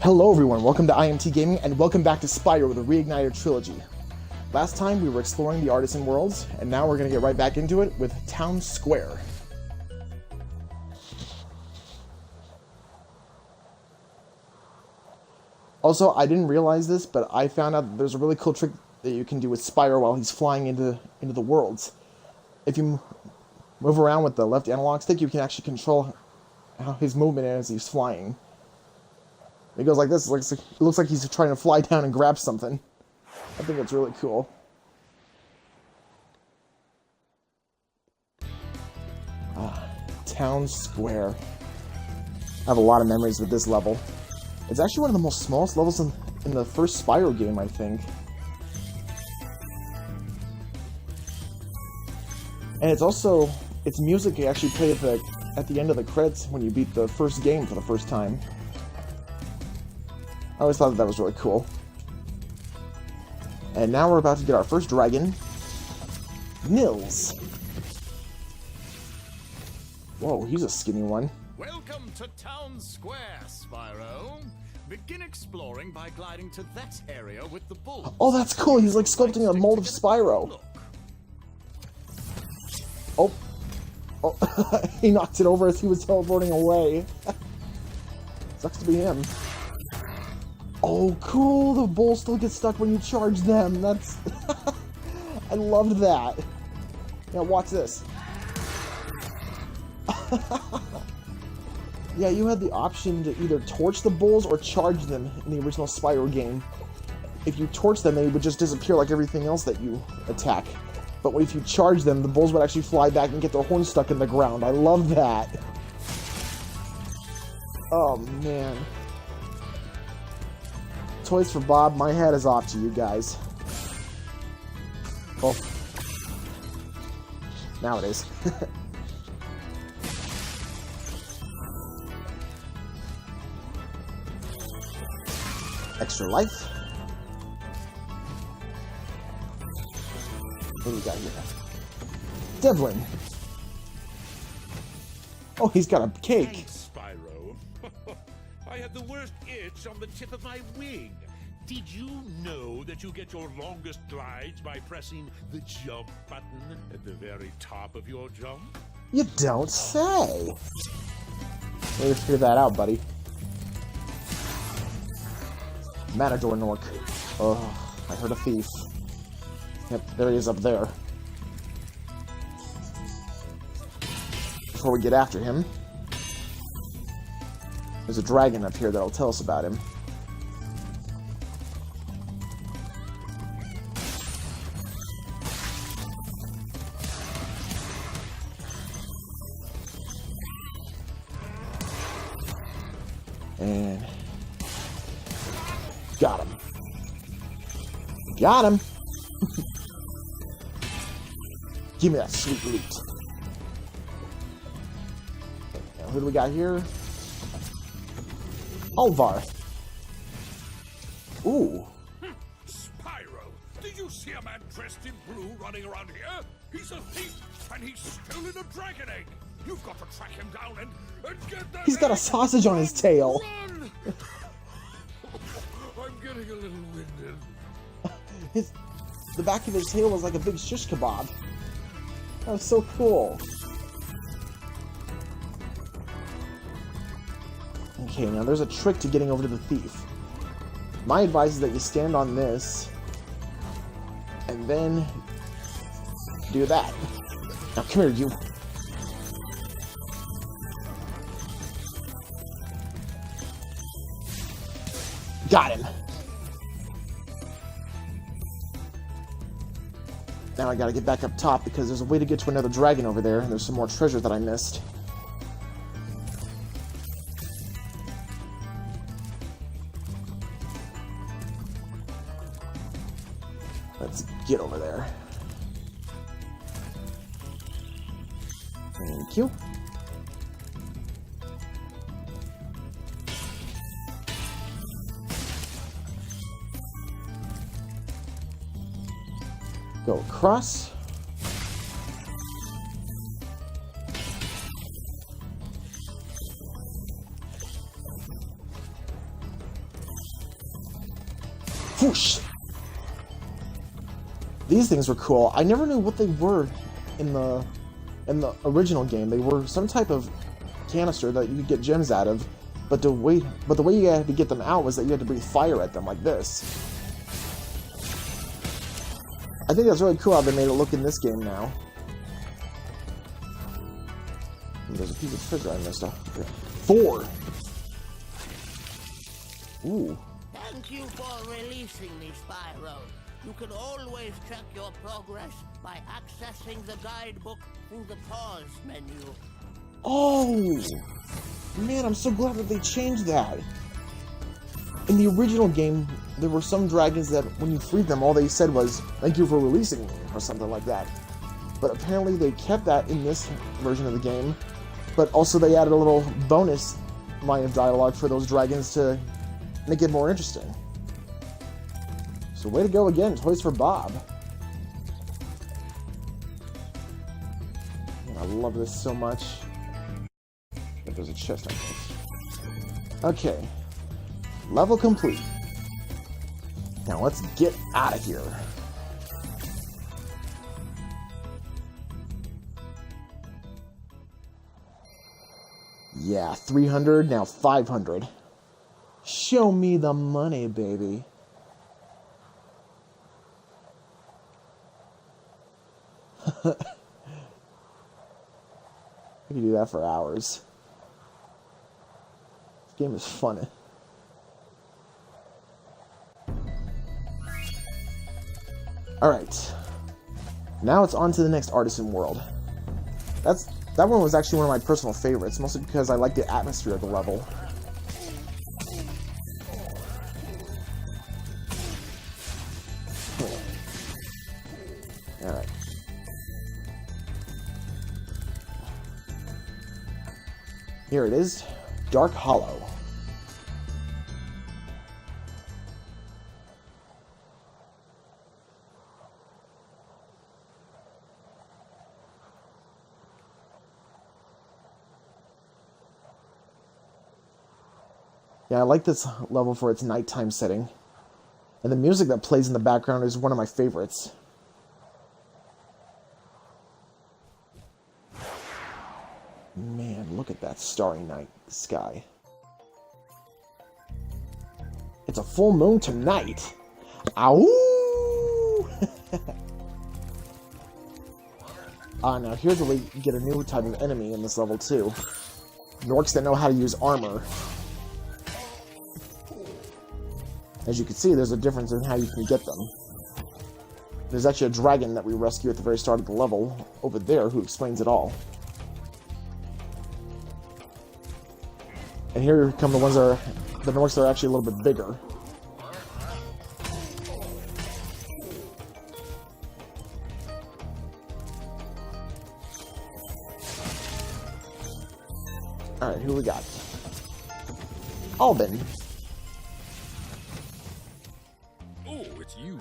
Hello everyone, welcome to I.M.TGaming and welcome back to Spyro the Reignited Trilogy. Last time we were exploring the Artisan worlds, and now we're going to get right back into it with Town Square. Also, I didn't realize this, but I found out that there's a really cool trick that you can do with Spyro while he's flying into the worlds. If you move around with the left analog stick, you can actually control how his movement is as he's flying. He goes like this, it looks like he's trying to fly down and grab something. I think it's really cool. Town Square. I have a lot of memories with this level. It's actually one of the most smallest levels in the first Spyro game, I think. And it's also, it's music you actually play at the end of the credits when you beat the first game for the first time. I always thought that was really cool. And now we're about to get our first dragon, Nils. Whoa, he's a skinny one. Welcome to Town Square, Spyro. Begin exploring by gliding to that area with the bull. Oh, that's cool. He's like sculpting a mold of Spyro. Oh. Oh, he knocked it over as he was teleporting away. Sucks to be him. Oh, cool! The bull still gets stuck when you charge them. That's... I loved that. Now watch this. Yeah, you had the option to either torch the bulls or charge them in the original Spyro game. If you torch them, they would just disappear like everything else that you attack. But if you charge them, the bulls would actually fly back and get their horns stuck in the ground. I love that. Oh, man. Toys for Bob, my hat is off to you guys. Oh. Now it is. Extra life. What do we got here? Devlin. Oh, he's got a cake. Thanks, Spyro. I had the worst itch on the tip of my wing. Did you know that you get your longest glides by pressing the jump button at the very top of your jump? You don't say. Let me figure that out, buddy. Matador Gnorc. Oh, I heard a thief. Yep, there he is up there. Before we get after him, there's a dragon up here that'll tell us about him. And... got him. Got him! Give me that sweet loot. Now, who do we got here? Alvar. Ooh. Spyro, did you see a man dressed in blue running around here? He's a thief, and he's stolen a dragon egg. You've got to track him down and get that. He's got a sausage on his tail. Run! I'm getting a little winded. The back of his tail was like a big shish kebab. That was so cool. Okay, now there's a trick to getting over to the thief. My advice is that you stand on this, and then do that. Now come here, you. Got him. Now I gotta get back up top because there's a way to get to another dragon over there, and there's some more treasure that I missed. Let's get over there. Thank you. Go across. Whoosh! These things were cool. I never knew what they were in the original game. They were some type of canister that you could get gems out of, but the way you had to get them out was that you had to breathe fire at them like this. I think that's really cool how they made it look in this game now. Ooh, there's a piece of treasure I missed off. 4! Ooh. Thank you for releasing me, Spyro. You can always check your progress by accessing the guidebook through the pause menu. Oh! Man, I'm so glad that they changed that. In the original game, there were some dragons that when you freed them, all they said was, "Thank you for releasing me," or something like that. But apparently they kept that in this version of the game, but also they added a little bonus line of dialogue for those dragons to make it more interesting. So way to go again, Toys for Bob. Man, I love this so much. If there's a chest on this. Okay. Level complete. Now let's get out of here. Yeah, 300, now 500. Show me the money, baby. I could do that for hours. This game is fun. Alright. Now it's on to the next Artisan world. That one was actually one of my personal favorites, mostly because I like the atmosphere of the level. Alright. Here it is, Dark Hollow. Yeah, I like this level for its nighttime setting. And the music that plays in the background is one of my favorites. Man, look at that starry night sky. It's a full moon tonight! Ow! Now here's where we get a new type of enemy in this level too. Gnorcs that know how to use armor. As you can see, there's a difference in how you can get them. There's actually a dragon that we rescue at the very start of the level over there who explains it all. And here come the ones that are the Gnorcs that are actually a little bit bigger. Alright, who we got? Alban. Oh, it's you.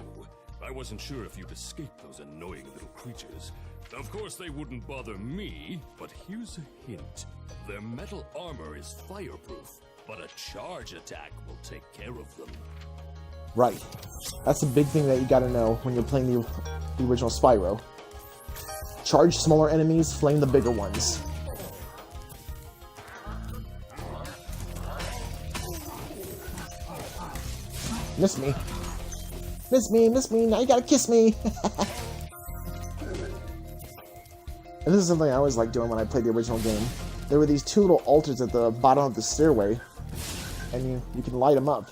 I wasn't sure if you'd escape those annoying little creatures. Of course they wouldn't bother me, but here's a hint. Their metal armor is fireproof, but a charge attack will take care of them. Right. That's a big thing that you gotta know when you're playing the original Spyro. Charge smaller enemies, flame the bigger ones. Miss me. Miss me, miss me, now you gotta kiss me! And this is something I always liked doing when I played the original game. There were these two little altars at the bottom of the stairway, and you can light them up.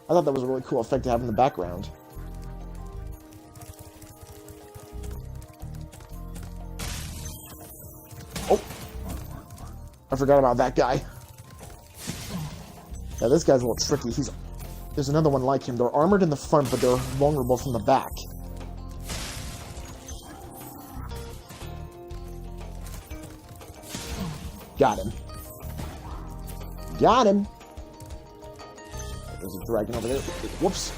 I thought that was a really cool effect to have in the background. Oh! I forgot about that guy. Yeah, this guy's a little tricky. There's another one like him. They're armored in the front, but they're vulnerable from the back. Got him. Got him! There's a dragon over there. Whoops.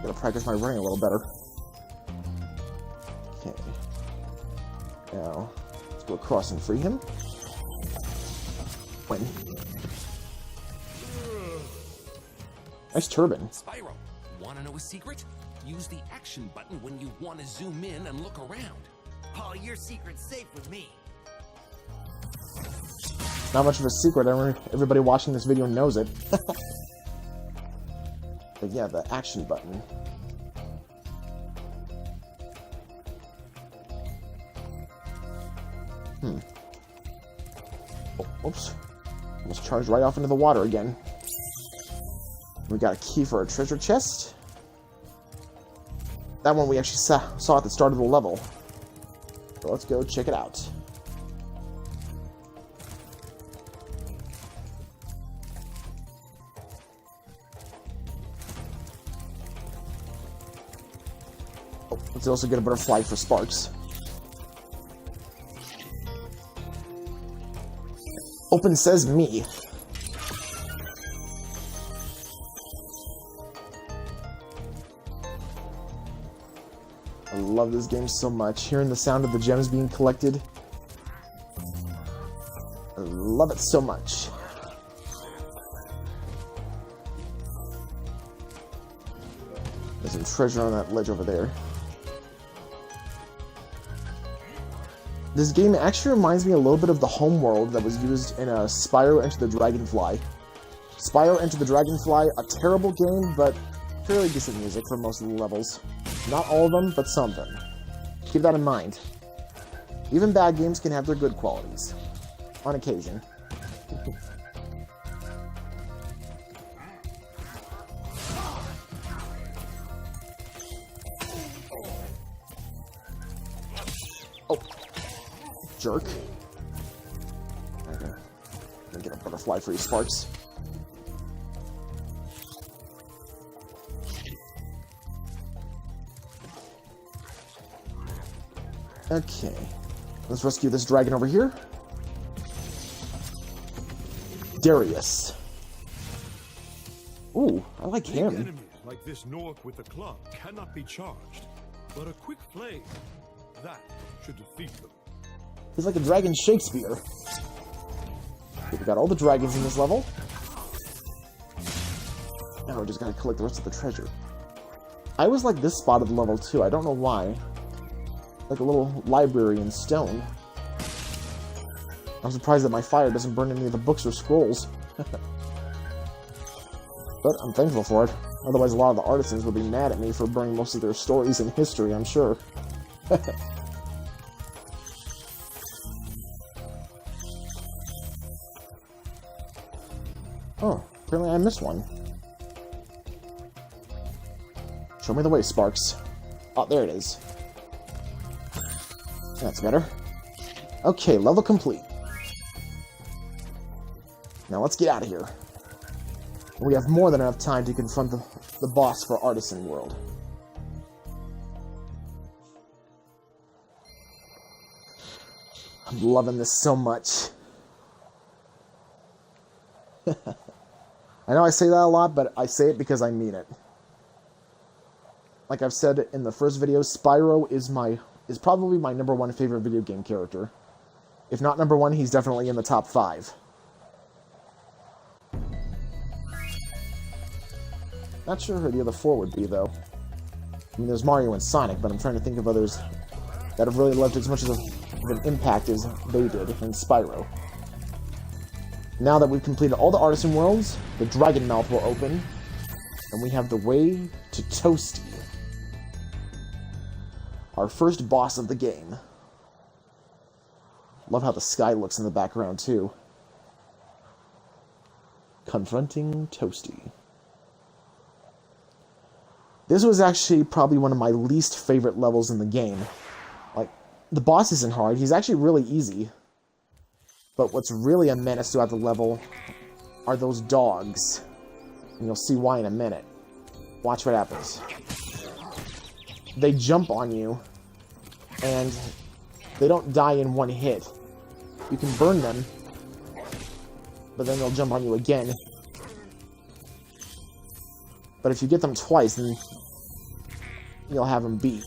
Gotta practice my running a little better. Okay. Now, let's go across and free him. Win. Nice turban. Spyro, wanna know a secret? Use the action button when you want to zoom in and look around. Oh, your secret's safe with me. Not much of a secret. Everybody watching this video knows it. But yeah, the action button. Oh, oops. Almost charged right off into the water again. We got a key for a treasure chest. That one we actually saw at the start of the level. So let's go check it out. Oh, let's also get a butterfly for Sparks. Open says me. I love this game so much. Hearing the sound of the gems being collected. I love it so much. There's some treasure on that ledge over there. This game actually reminds me a little bit of the homeworld that was used in Spyro Enter the Dragonfly. Spyro Enter the Dragonfly, a terrible game, but fairly decent music for most of the levels. Not all of them, but some of them. Keep that in mind. Even bad games can have their good qualities. On occasion. Oh. Jerk. Okay. Let me get a butterfly for you, Sparks. Okay. Let's rescue this dragon over here. Darius. Ooh, I like Big him. enemies like this Gnorc with the club cannot be charged, but a quick flame, that should defeat them. He's like a dragon Shakespeare. Okay, we got all the dragons in this level. Now we just gotta collect the rest of the treasure. I always like this spot of the level too, I don't know why. Like a little library in stone. I'm surprised that my fire doesn't burn any of the books or scrolls. But I'm thankful for it. Otherwise a lot of the artisans would be mad at me for burning most of their stories and history, I'm sure. Oh, apparently I missed one. Show me the way, Sparks. Oh, there it is. That's better. Okay, level complete. Now let's get out of here. We have more than enough time to confront the boss for Artisan World. I'm loving this so much. I know I say that a lot, but I say it because I mean it. Like I've said in the first video, Spyro is probably my #1 favorite video game character. If not #1, he's definitely in the top 5. Not sure who the other 4 would be, though. I mean, there's Mario and Sonic, but I'm trying to think of others that have really left as much of an impact as they did in Spyro. Now that we've completed all the Artisan worlds, the Dragon Mouth will open, and we have the way to Toasty. Our first boss of the game. Love how the sky looks in the background, too. Confronting Toasty. This was actually probably one of my least favorite levels in the game. Like, the boss isn't hard, he's actually really easy. But what's really a menace throughout the level are those dogs. And you'll see why in a minute. Watch what happens. They jump on you, and they don't die in one hit. You can burn them, but then they'll jump on you again. But if you get them twice, then you'll have them beat.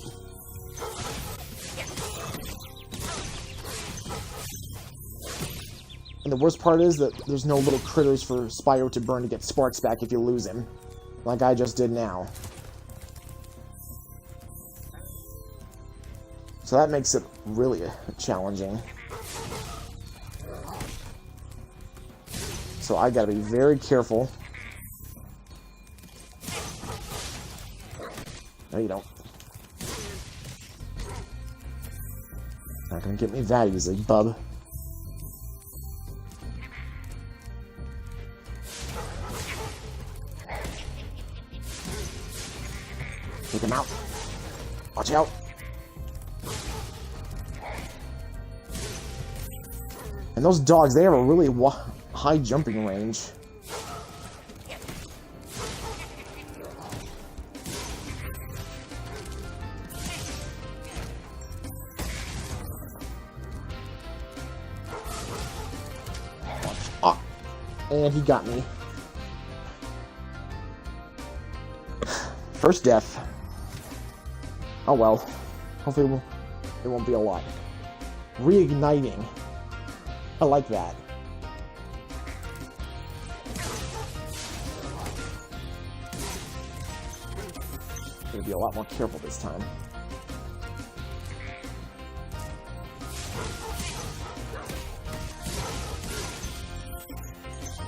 And the worst part is that there's no little critters for Spyro to burn to get Sparks back if you lose him. like I just did now. So that makes it really challenging. So I gotta be very careful. No, you don't. Not gonna get me that easily, bub. Take him out. Watch out. And those dogs, they have a really high jumping range. Ah, and he got me. First death. Oh well. Hopefully it won't be a lot. Reigniting. I like that. Gotta be a lot more careful this time.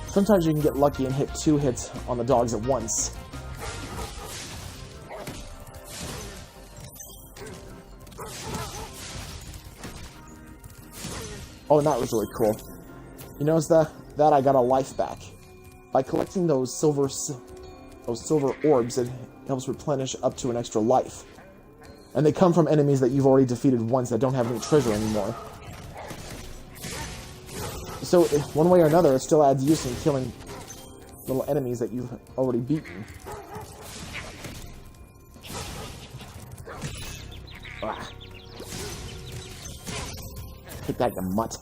Sometimes you can get lucky and hit 2 hits on the dogs at once. Oh, and that was really cool. You notice that I got a life back. By collecting those silver orbs, it helps replenish up to an extra life. And they come from enemies that you've already defeated once that don't have any treasure anymore. So, one way or another, it still adds use in killing little enemies that you've already beaten. Ah. Take that, you mutt.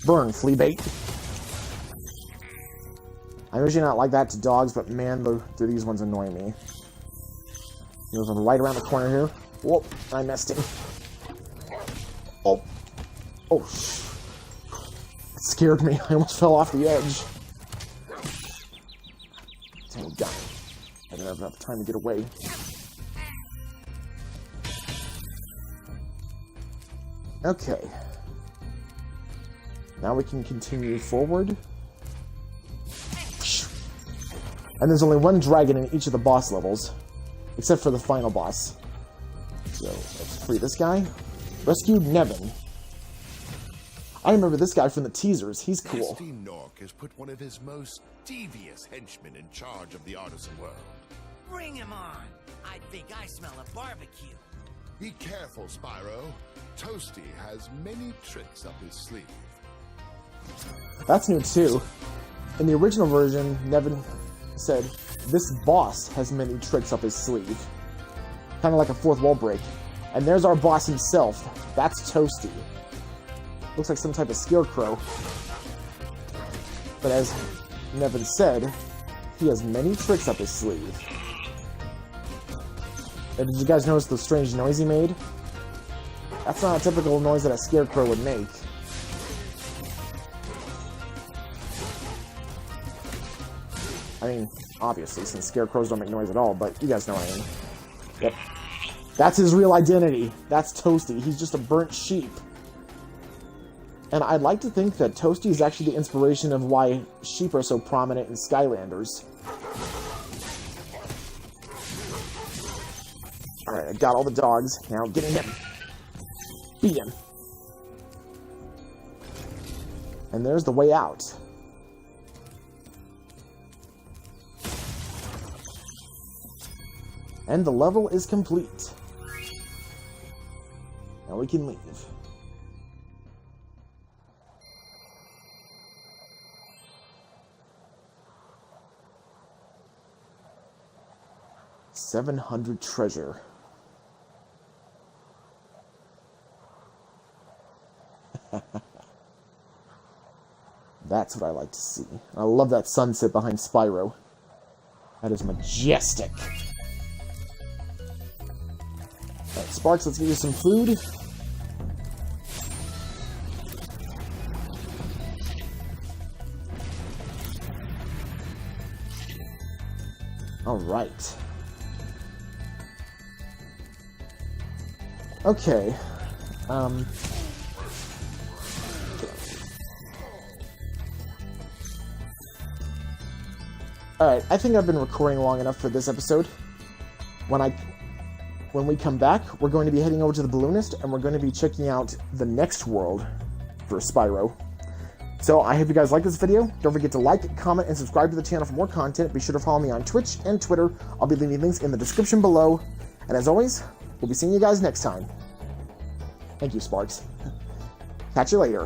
Burn, flea bait. I'm usually not like that to dogs, but man, these ones annoy me. He was right around the corner here. Whoop, I missed him. Oh. Oh, it scared me. I almost fell off the edge. Dang, got it. I didn't have enough time to get away. Okay. Now we can continue forward. And there's only one dragon in each of the boss levels, except for the final boss. So, let's free this guy. Rescue Nevin. I remember this guy from the teasers. He's cool. Gnasty Gnorc has put one of his most devious henchmen in charge of the Artisan world. Bring him on! I think I smell a barbecue. Be careful, Spyro. Toasty has many tricks up his sleeve. That's new too. In the original version, Nevin said, "This boss has many tricks up his sleeve." Kind of like a fourth wall break. And there's our boss himself. That's Toasty. Looks like some type of scarecrow. But as Nevin said, he has many tricks up his sleeve. And did you guys notice the strange noise he made? That's not a typical noise that a scarecrow would make. I mean, obviously, since scarecrows don't make noise at all, but you guys know what I mean. Yep. That's his real identity. That's Toasty. He's just a burnt sheep. And I'd like to think that Toasty is actually the inspiration of why sheep are so prominent in Skylanders. Alright, I got all the dogs. Now get him. Beat him. And there's the way out. And the level is complete. Now we can leave. $700 treasure. That's what I like to see. I love that sunset behind Spyro. That is majestic. Alright, Sparks, let's give you some food. Alright. Okay. Alright, I think I've been recording long enough for this episode. When we come back, we're going to be heading over to the Balloonist, and we're going to be checking out the next world for Spyro. So, I hope you guys like this video. Don't forget to like, comment, and subscribe to the channel for more content. Be sure to follow me on Twitch and Twitter. I'll be leaving links in the description below. And as always, we'll be seeing you guys next time. Thank you, Sparks. Catch you later.